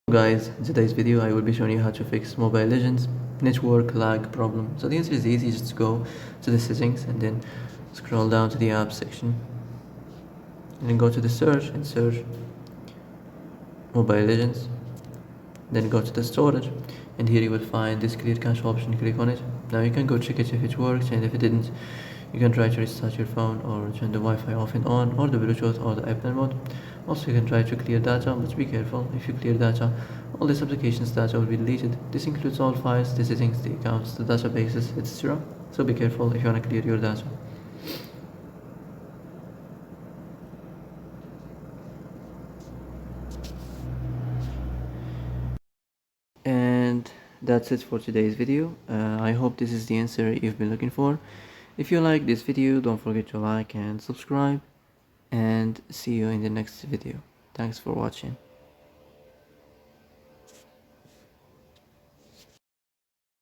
Guys, in today's video I will be showing you how to fix Mobile Legends network lag problem. So the answer is easy, just go to the settings and then scroll down to the apps section and then go to the search and search Mobile Legends, then go to the storage and here you will find this clear cache option. Click on it. Now you can go check it if it works, and if it didn't you can try to restart your phone or turn the Wi-Fi off and on, or the Bluetooth or the airplane mode. Also you can try to clear data, but be careful. If you clear data, all this application's data will be deleted. This includes all files, the settings, the accounts, the databases, etc. So be careful if you want to clear your data. And that's it for today's video. I hope this is the answer you've been looking for. If you like this video, don't forget to like and subscribe, and see you in the next video. Thanks for watching.